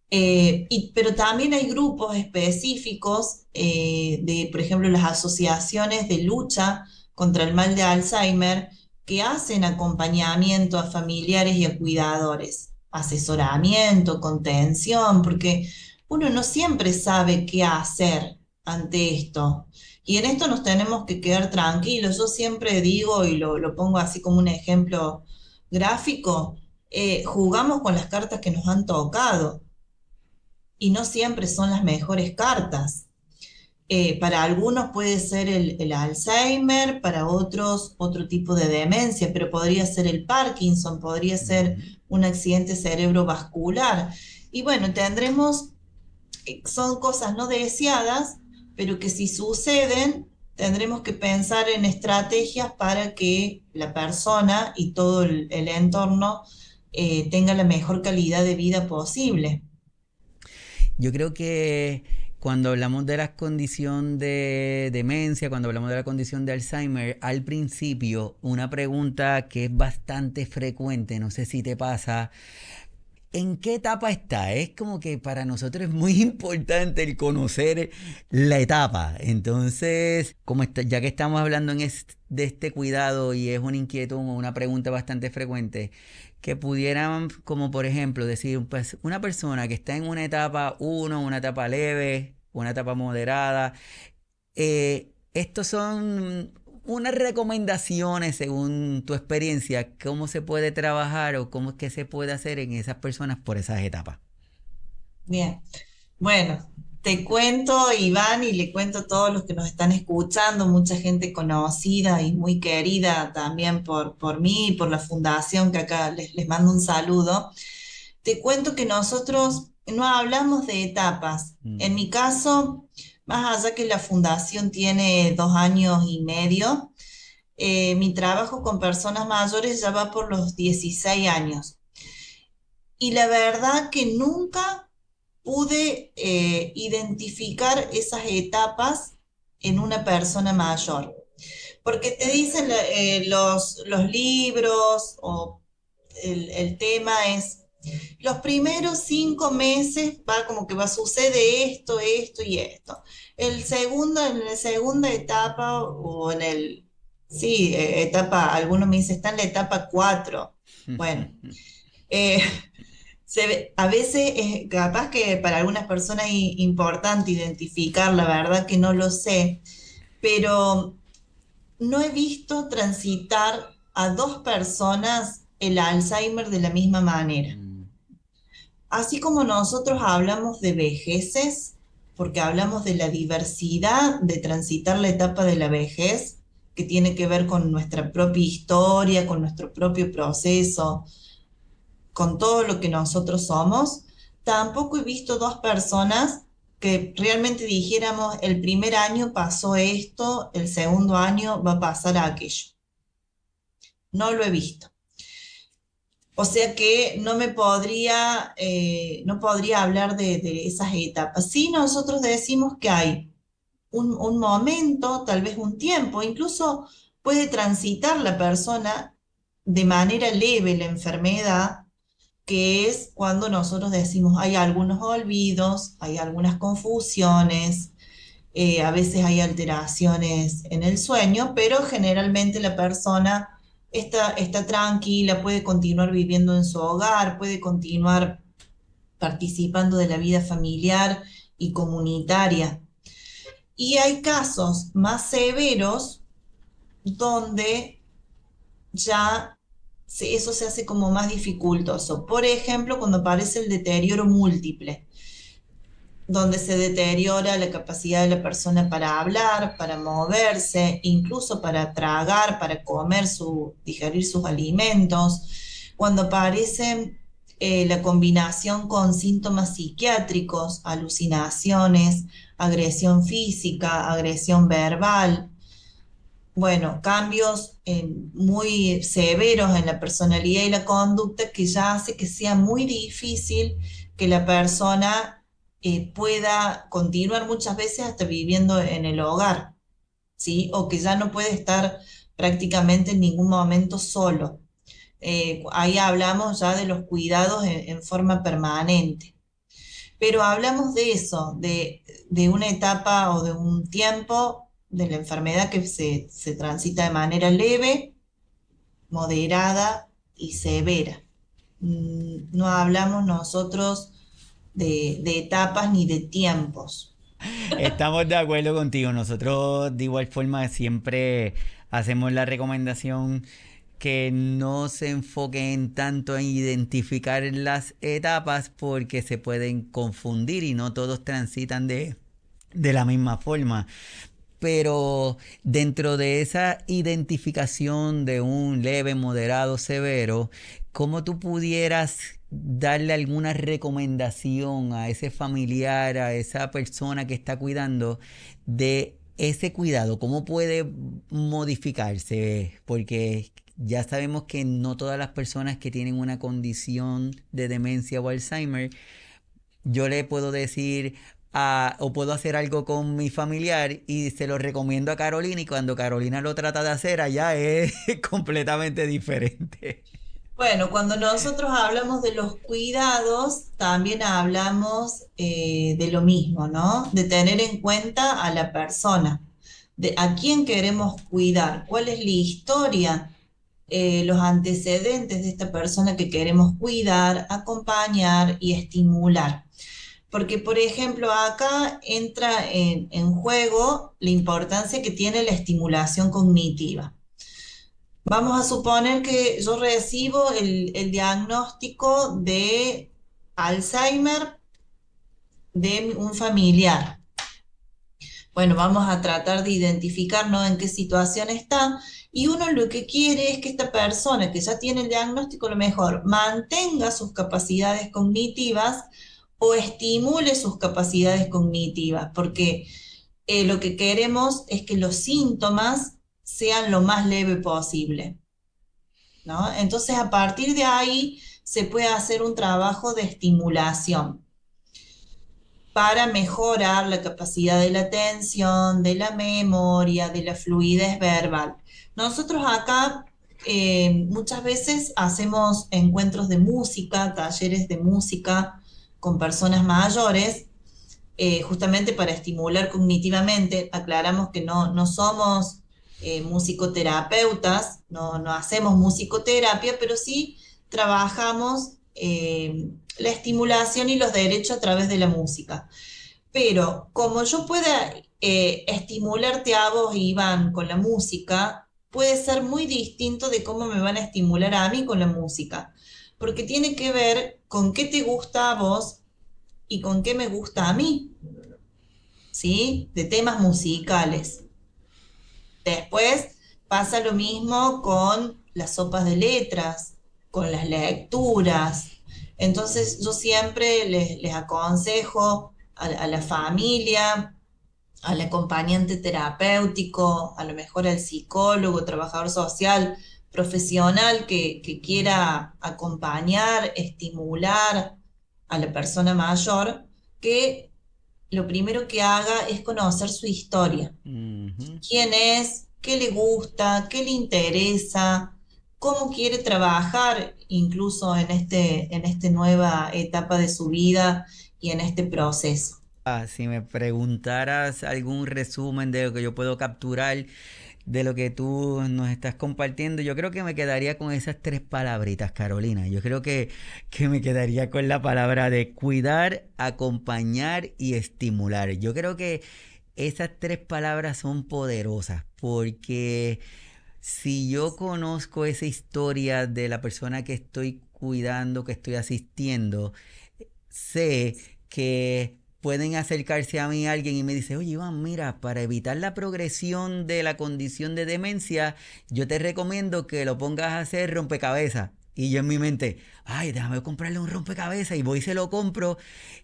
Pero también hay grupos específicos de, por ejemplo, las asociaciones de lucha contra el mal de Alzheimer que hacen acompañamiento a familiares y a cuidadores, asesoramiento, contención, porque uno no siempre sabe qué hacer ante esto. Y en esto nos tenemos que quedar tranquilos. Yo siempre digo, y lo pongo así como un ejemplo gráfico, jugamos con las cartas que nos han tocado y no siempre son las mejores cartas. Para algunos puede ser el Alzheimer, para otros otro tipo de demencia, pero podría ser el Parkinson, podría ser un accidente cerebrovascular. Y bueno, tendremos, son cosas no deseadas, pero que si suceden, tendremos que pensar en estrategias para que la persona y todo el entorno tenga la mejor calidad de vida posible. Yo creo que cuando hablamos de la condición de demencia, cuando hablamos de la condición de Alzheimer, al principio una pregunta que es bastante frecuente, no sé si te pasa, ¿en qué etapa está? Es como que para nosotros es muy importante el conocer la etapa. Entonces, ya que estamos hablando de este cuidado y es una inquietud o una pregunta bastante frecuente, que pudieran, como por ejemplo, decir, pues una persona que está en una etapa 1, una etapa leve, una etapa moderada, estos son unas recomendaciones según tu experiencia, cómo se puede trabajar o cómo es que se puede hacer en esas personas por esas etapas. Bien, bueno, te cuento, Iván, y le cuento a todos los que nos están escuchando, mucha gente conocida y muy querida también por mí y por la fundación, que acá les mando un saludo. Te cuento que nosotros no hablamos de etapas. En Mm. mi caso, más allá que la fundación tiene 2 años y medio, mi trabajo con personas mayores ya va por los 16 años. Y la verdad que nunca pude identificar esas etapas en una persona mayor. Porque te dicen los libros o el tema es, los primeros 5 meses va como que va a suceder esto, esto y esto. En la segunda etapa o en el, sí, etapa, algunos me dicen, está en la etapa 4. Bueno, eh, a veces es capaz que para algunas personas es importante identificar, la verdad que no lo sé, pero no he visto transitar a dos personas el Alzheimer de la misma manera. Mm, Así como nosotros hablamos de vejeces, porque hablamos de la diversidad de transitar la etapa de la vejez, que tiene que ver con nuestra propia historia, con nuestro propio proceso, con todo lo que nosotros somos, tampoco he visto dos personas que realmente dijéramos, el primer año pasó esto, el segundo año va a pasar aquello. No lo he visto. O sea que no podría hablar de esas etapas. Sí, nosotros decimos que hay un momento, tal vez un tiempo, incluso puede transitar la persona de manera leve la enfermedad, que es cuando nosotros decimos hay algunos olvidos, hay algunas confusiones, a veces hay alteraciones en el sueño, pero generalmente la persona está tranquila, puede continuar viviendo en su hogar, puede continuar participando de la vida familiar y comunitaria. Y hay casos más severos donde ya eso se hace como más dificultoso. Por ejemplo, cuando aparece el deterioro múltiple, donde se deteriora la capacidad de la persona para hablar, para moverse, incluso para tragar, para comer, digerir sus alimentos, cuando aparece la combinación con síntomas psiquiátricos, alucinaciones, agresión física, agresión verbal, bueno, cambios muy severos en la personalidad y la conducta que ya hace que sea muy difícil que la persona pueda continuar muchas veces hasta viviendo en el hogar, ¿sí? O que ya no puede estar prácticamente en ningún momento solo. Ahí hablamos ya de los cuidados en forma permanente. Pero hablamos de eso, de una etapa o de un tiempo de la enfermedad que se transita de manera leve, moderada y severa. No hablamos nosotros de etapas ni de tiempos. estamos de acuerdo contigo. Nosotros de igual forma siempre hacemos la recomendación que no se enfoquen tanto en identificar las etapas porque se pueden confundir y no todos transitan de la misma forma. Pero dentro de esa identificación de un leve, moderado, severo, ¿cómo tú pudieras darle alguna recomendación a ese familiar, a esa persona que está cuidando de ese cuidado? ¿Cómo puede modificarse? Porque ya sabemos que no todas las personas que tienen una condición de demencia o Alzheimer, yo le puedo decir o puedo hacer algo con mi familiar y se lo recomiendo a Carolina y cuando Carolina lo trata de hacer allá es completamente diferente. Bueno, cuando nosotros hablamos de los cuidados, también hablamos de lo mismo, ¿no? De tener en cuenta a la persona, de a quién queremos cuidar, cuál es la historia, los antecedentes de esta persona que queremos cuidar, acompañar y estimular. Porque, por ejemplo, acá entra en juego la importancia que tiene la estimulación cognitiva. Vamos a suponer que yo recibo el diagnóstico de Alzheimer de un familiar. Bueno, vamos a tratar de identificar, ¿no?, en qué situación está. Y uno lo que quiere es que esta persona que ya tiene el diagnóstico, a lo mejor mantenga sus capacidades cognitivas o estimule sus capacidades cognitivas, porque lo que queremos es que los síntomas sean lo más leve posible, ¿no? Entonces, a partir de ahí se puede hacer un trabajo de estimulación para mejorar la capacidad de la atención, de la memoria, de la fluidez verbal. Nosotros acá muchas veces hacemos encuentros de música, talleres de música con personas mayores, justamente para estimular cognitivamente. Aclaramos que no somos musicoterapeutas, no hacemos musicoterapia, pero sí trabajamos la estimulación y los derechos a través de la música. Pero como yo pueda estimularte a vos, Iván, con la música, puede ser muy distinto de cómo me van a estimular a mí con la música, porque tiene que ver con qué te gusta a vos y con qué me gusta a mí, ¿sí? De temas musicales. Después pasa lo mismo con las sopas de letras, con las lecturas. Entonces yo siempre les aconsejo a la familia, al acompañante terapéutico, a lo mejor al psicólogo, trabajador social, profesional que quiera acompañar, estimular a la persona mayor, que lo primero que haga es conocer su historia. Ujú. ¿Quién es? ¿Qué le gusta? ¿Qué le interesa? ¿Cómo quiere trabajar incluso en esta nueva etapa de su vida y en este proceso? Si me preguntaras algún resumen de lo que yo puedo capturar de lo que tú nos estás compartiendo, yo creo que me quedaría con esas tres palabritas, Carolina. Yo creo que me quedaría con la palabra de cuidar, acompañar y estimular. Yo creo que esas tres palabras son poderosas porque si yo conozco esa historia de la persona que estoy cuidando, que estoy asistiendo, sé que pueden acercarse a mí alguien y me dice, oye Iván, mira, para evitar la progresión de la condición de demencia, yo te recomiendo que lo pongas a hacer rompecabezas. Y yo en mi mente, ay, déjame comprarle un rompecabezas y voy y se lo compro.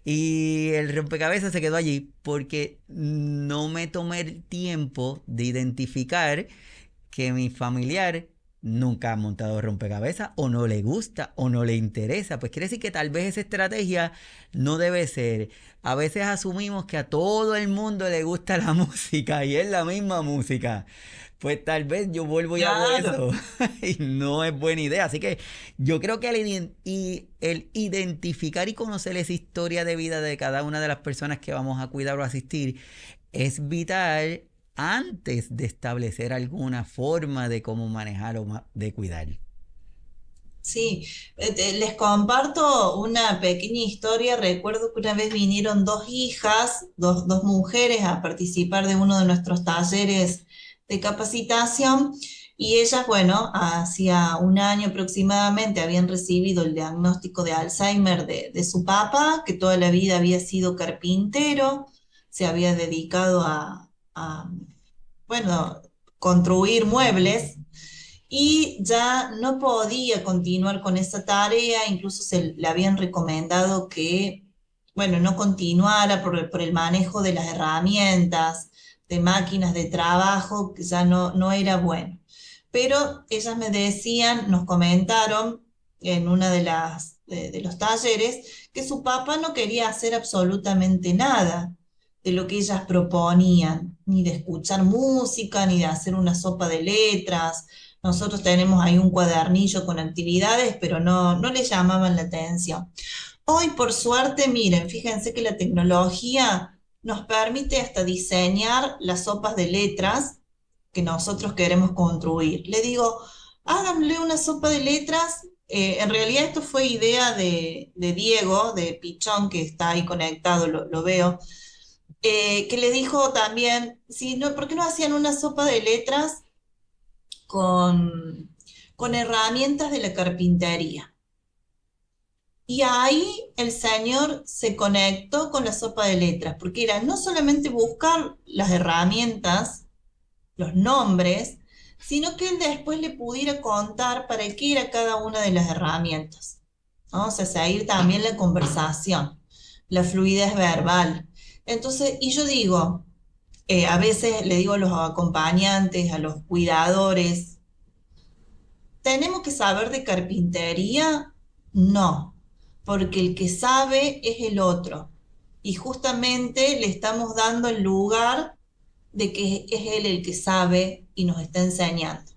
Y el rompecabezas se quedó allí porque no me tomé el tiempo de identificar que mi familiar nunca ha montado rompecabezas o no le gusta o no le interesa. Pues quiere decir que tal vez esa estrategia no debe ser. A veces asumimos que a todo el mundo le gusta la música y es la misma música. Pues tal vez yo vuelvo y hago Claro. eso y no es buena idea. Así que yo creo que el identificar y conocer esa historia de vida de cada una de las personas que vamos a cuidar o asistir es vital antes de establecer alguna forma de cómo manejar o de cuidar. Sí, les comparto una pequeña historia. Recuerdo que una vez vinieron dos hijas, dos mujeres a participar de uno de nuestros talleres de capacitación y ellas, bueno, hacía un año aproximadamente habían recibido el diagnóstico de Alzheimer de su papá, que toda la vida había sido carpintero, se había dedicado bueno, construir muebles y ya no podía continuar con esa tarea, incluso se le habían recomendado que, bueno, no continuara por el manejo de las herramientas, de máquinas de trabajo, que ya no era bueno. Pero ellas me decían, nos comentaron en una de los talleres, que su papá no quería hacer absolutamente nada de lo que ellas proponían, ni de escuchar música, ni de hacer una sopa de letras. Nosotros tenemos ahí un cuadernillo con actividades, pero no le llamaban la atención. Hoy, por suerte, miren, fíjense que la tecnología nos permite hasta diseñar las sopas de letras que nosotros queremos construir. Le digo, háganle una sopa de letras. En realidad esto fue idea de Diego, de Pichón, que está ahí conectado, lo veo, que le dijo también, si no, ¿por qué no hacían una sopa de letras con, con herramientas de la carpintería? Y ahí el señor se conectó con la sopa de letras, porque era no solamente buscar las herramientas, los nombres, sino que él después le pudiera contar para qué era cada una de las herramientas, ¿no? O sea, seguir también la conversación, la fluidez verbal. Entonces, y yo digo, A veces le digo a los acompañantes, a los cuidadores, ¿tenemos que saber de carpintería? No, porque el que sabe es el otro. Y justamente le estamos dando el lugar de que es él el que sabe y nos está enseñando,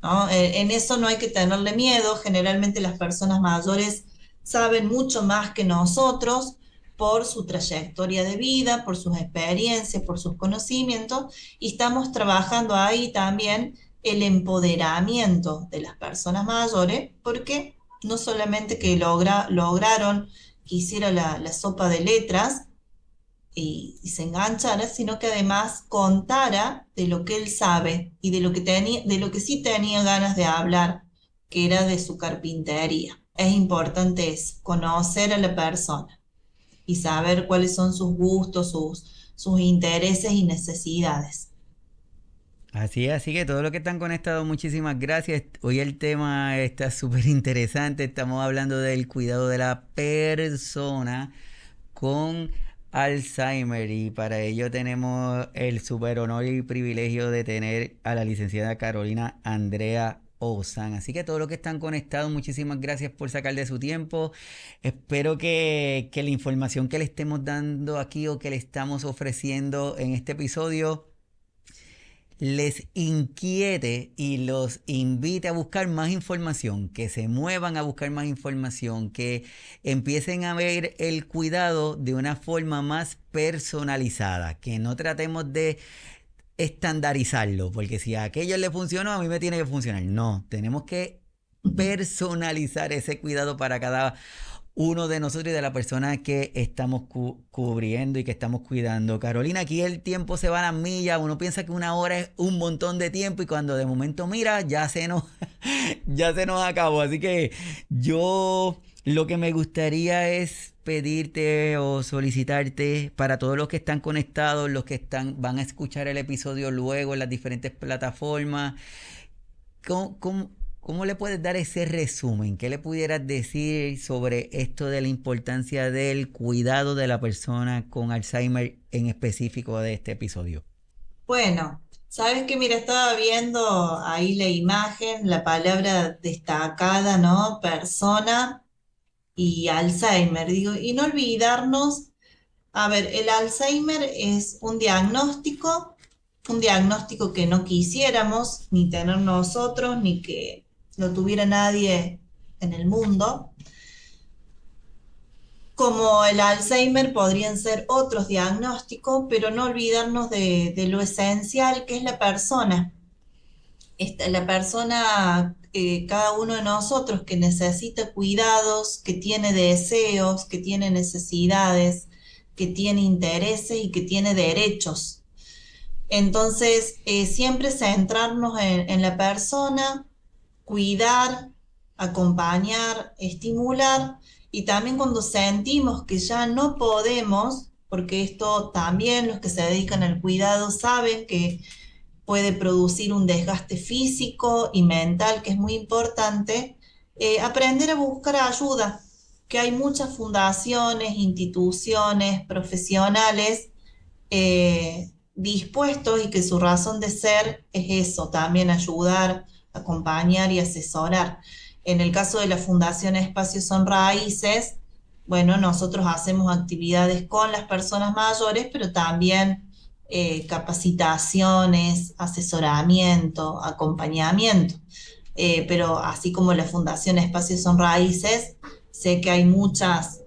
¿no? En eso no hay que tenerle miedo. Generalmente las personas mayores saben mucho más que nosotros por su trayectoria de vida, por sus experiencias, por sus conocimientos, y estamos trabajando ahí también el empoderamiento de las personas mayores, porque no solamente que lograron que hiciera la sopa de letras, y se enganchara, sino que además contara de lo que él sabe y de lo que tenía, de lo que sí tenía ganas de hablar, que era de su carpintería. Es importante eso, conocer a la persona y saber cuáles son sus gustos, sus intereses y necesidades. Así es, así que todos los que están conectados, muchísimas gracias. Hoy el tema está súper interesante. Estamos hablando del cuidado de la persona con Alzheimer, y para ello tenemos el súper honor y privilegio de tener a la licenciada Carolina Andrea Ozán. Así que todos los que están conectados, muchísimas gracias por sacar de su tiempo. Espero que la información que le estemos dando aquí o que le estamos ofreciendo en este episodio les inquiete y los invite a buscar más información, que se muevan a buscar más información, que empiecen a ver el cuidado de una forma más personalizada, que no tratemos de estandarizarlo, porque si a aquello le funcionó, a mí me tiene que funcionar. No, tenemos que personalizar ese cuidado para cada uno de nosotros y de la persona que estamos cubriendo y que estamos cuidando. Carolina, aquí el tiempo se va a las millas. Uno piensa que una hora es un montón de tiempo y cuando de momento mira, ya se nos acabó. Así que yo lo que me gustaría es pedirte o solicitarte para todos los que están conectados, los que van a escuchar el episodio luego en las diferentes plataformas. ¿Cómo le puedes dar ese resumen? ¿Qué le pudieras decir sobre esto de la importancia del cuidado de la persona con Alzheimer en específico de este episodio? Bueno, sabes que mira, estaba viendo ahí la imagen, la palabra destacada, ¿no? Persona y Alzheimer, digo, y no olvidarnos. A ver, el Alzheimer es un diagnóstico que no quisiéramos ni tener nosotros, ni que lo tuviera nadie en el mundo. Como el Alzheimer podrían ser otros diagnósticos, pero no olvidarnos de lo esencial que es la persona. La persona, cada uno de nosotros que necesita cuidados, que tiene deseos, que tiene necesidades, que tiene intereses y que tiene derechos. Entonces, siempre centrarnos en la persona, cuidar, acompañar, estimular, y también cuando sentimos que ya no podemos, porque esto también los que se dedican al cuidado saben que puede producir un desgaste físico y mental que es muy importante, aprender a buscar ayuda, que hay muchas fundaciones, instituciones, profesionales dispuestos y que su razón de ser es eso, también ayudar, acompañar y asesorar. En el caso de la Fundación Espacios Son Raíces, bueno, nosotros hacemos actividades con las personas mayores, pero también capacitaciones, asesoramiento, acompañamiento. Pero así como la Fundación Espacios Son Raíces, sé que hay muchas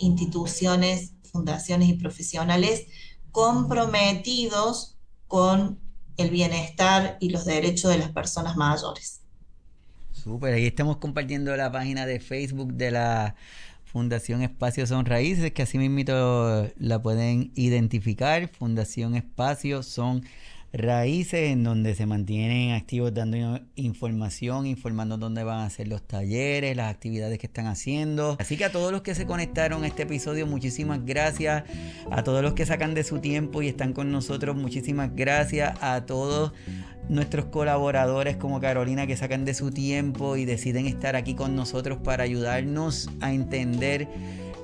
instituciones, fundaciones y profesionales comprometidos con el bienestar y los derechos de las personas mayores. Súper, ahí estamos compartiendo la página de Facebook de la Fundación Espacio Son Raíces, que así mismito la pueden identificar. Fundación Espacio Son Raíces, en donde se mantienen activos dando información, informando dónde van a hacer los talleres, las actividades que están haciendo. Así que a todos los que se conectaron a este episodio, muchísimas gracias. A todos los que sacan de su tiempo y están con nosotros, muchísimas gracias. A todos nuestros colaboradores como Carolina, que sacan de su tiempo y deciden estar aquí con nosotros para ayudarnos a entender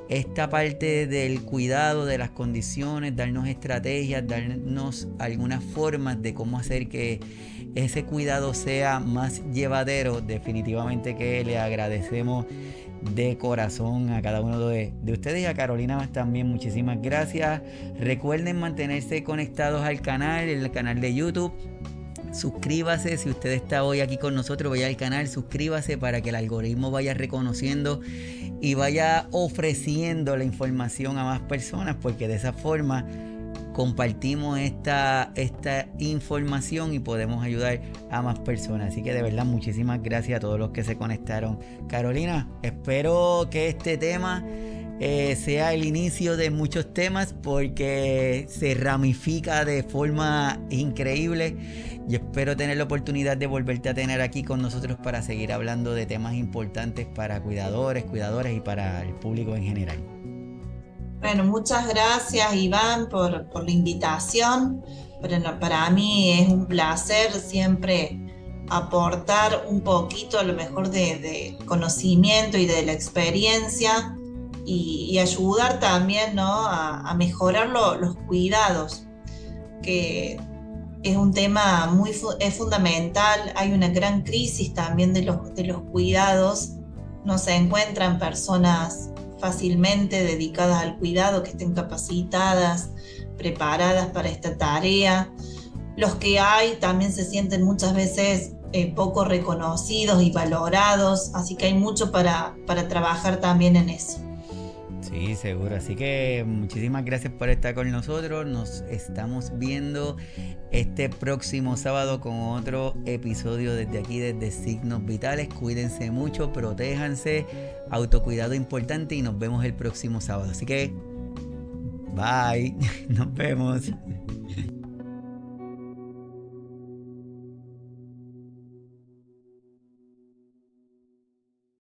esta parte del cuidado de las condiciones, darnos estrategias, darnos algunas formas de cómo hacer que ese cuidado sea más llevadero. Definitivamente que le agradecemos de corazón a cada uno de ustedes y a Carolina también. Muchísimas gracias. Recuerden mantenerse conectados al canal, el canal de YouTube. Suscríbase, si usted está hoy aquí con nosotros, vaya al canal, suscríbase para que el algoritmo vaya reconociendo y vaya ofreciendo la información a más personas, porque de esa forma compartimos esta información y podemos ayudar a más personas. Así que de verdad muchísimas gracias a todos los que se conectaron. Carolina, espero que este tema sea el inicio de muchos temas, porque se ramifica de forma increíble. Yo espero tener la oportunidad de volverte a tener aquí con nosotros para seguir hablando de temas importantes para cuidadoras y para el público en general. Bueno, muchas gracias, Iván, por la invitación. Para mí es un placer siempre aportar un poquito a lo mejor de conocimiento y de la experiencia, y ayudar también, ¿no?, a mejorar los cuidados, que es un tema es fundamental. Hay una gran crisis también de los cuidados. No se encuentran personas fácilmente dedicadas al cuidado, que estén capacitadas, preparadas para esta tarea. Los que hay también se sienten muchas veces poco reconocidos y valorados, así que hay mucho para trabajar también en eso. Sí, seguro. Así que muchísimas gracias por estar con nosotros. Nos estamos viendo este próximo sábado con otro episodio desde aquí, desde Signos Vitales. Cuídense mucho, protéjanse, autocuidado importante, y nos vemos el próximo sábado. Así que, bye, nos vemos.